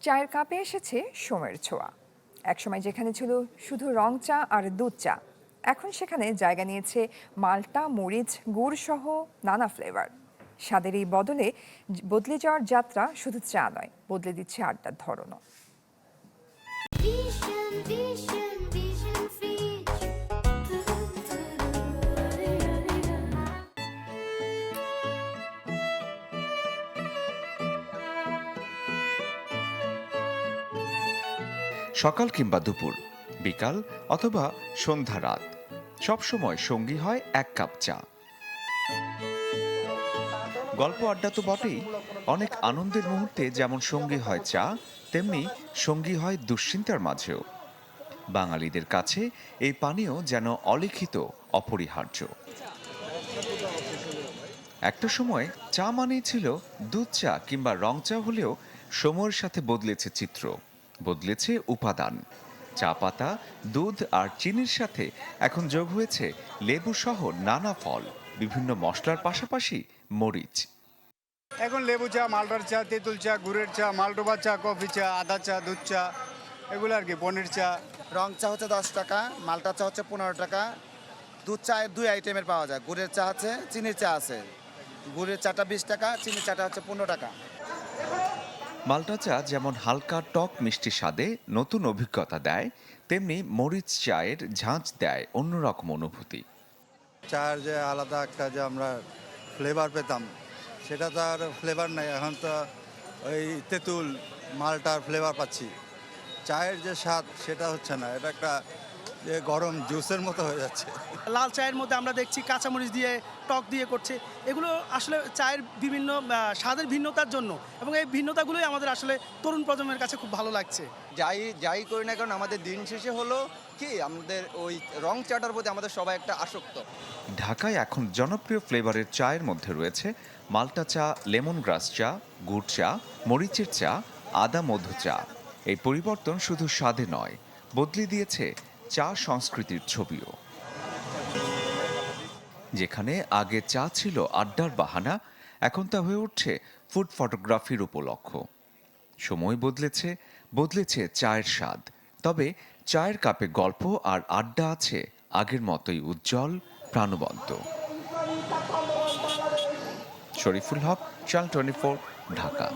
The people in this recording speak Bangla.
চায়ের কাপে এসেছে সময়ের ছোঁয়া। একসময় যেখানে ছিল শুধু রং চা আর দুধ চা, এখন সেখানে জায়গা নিয়েছে মাল্টা, মরিচ, গুড় সহ নানা ফ্লেভার। স্বাদের এই বদলে যাওয়ার যাত্রা শুধু চা নয়, বদলে দিচ্ছে আড্ডার ধরনও। Vision, vision, vision fridge. সকাল কিংবা দুপুর, বিকাল অথবা সন্ধ্যা রাত, সবসময় সঙ্গী হয় এক কাপ চা। গল্প আড্ডা তো বটেই, অনেক আনন্দের মুহূর্তে যেমন সঙ্গী হয় চা, তেমনি সঙ্গী হয় দুশ্চিন্তার মাঝেও। বাঙালিদের কাছে এই পানীয় যেন অলিখিত, অপরিহার্য। একটা সময় চা মানেই ছিল দুধ চা কিংবা রং চা হলেও সময়ের সাথে বদলেছে চিত্র, বদলেছে উপাদান। চা পাতা, দুধ আর চিনির সাথে এখন যোগ হয়েছে লেবু সহ নানা ফল, বিভিন্ন মশলার পাশাপাশি মরিচ। এখন লেবু চা, মালটার চা, তেঁতুল চা, গুড়ের চা, মালটোবা চা, কফি চা, আদা চা, দুধ চা, এগুলো আর কি, পনির চা। রং চা হচ্ছে 10 টাকা, মালটা চা হচ্ছে 15 টাকা। দুধ চা 2 আইটেমের পাওয়া যায়, গুড়ের চা আছে, চিনির চা আছে। গুড়ের চাটা 20 টাকা, চিনির চাটা হচ্ছে 15 টাকা। মাল্টা চা যেমন হালকা টক মিষ্টি স্বাদে নতুন অভিজ্ঞতা দেয়, তেমনি মরিচ চায়ের ঝাঁঝ দেয় অন্যরকম অনুভূতি। চায়ের যে আলাদা একটা যে আমরা ফ্লেভার পেতাম, সেটা তো আর ফ্লেভার নাই। এখন তো ওই তেঁতুল, মালটার ফ্লেভার পাচ্ছি। চায়ের যে স্বাদ সেটা হচ্ছে না, এটা একটা যে গরম জুসের মতো হয়ে যাচ্ছে। লাল চায়ের মধ্যে আমরা দেখছি কাঁচামরিচ দিয়ে, টক দিয়ে করছে। এগুলো আসলে চায়ের বিভিন্ন স্বাদের ভিন্নতার জন্য, এবং এই ভিন্নতাগুলোই আমাদের আসলে তরুণ প্রজন্মের কাছে খুব ভালো লাগছে। যাই করি না কারণ আমাদের দিন শেষে হলো কি আমাদের ওই রং চাটার প্রতি আমাদের সবাই একটা আসক্ত। ঢাকায় এখন জনপ্রিয় ফ্লেভারের চায়ের মধ্যে রয়েছে মাল্টা চা, লেমন গ্রাস চা, গুড় চা, মরিচের চা, আদা মধু চা। এই পরিবর্তন শুধু স্বাদে নয়, বদলে দিয়েছে চা সংস্কৃতির ছবিও। যেখানে আগে চা ছিল আড্ডার বাহানা, এখন তা হয়ে উঠছে ফুড ফটোগ্রাফির উপলক্ষ। সময় বদলেছে চায়ের স্বাদ, তবে চায়ের কাপে গল্প আর আড্ডা আছে আগের মতোই উজ্জ্বল, প্রাণবন্ত। শরীফুল হক, চ্যানেল 24, ঢাকা।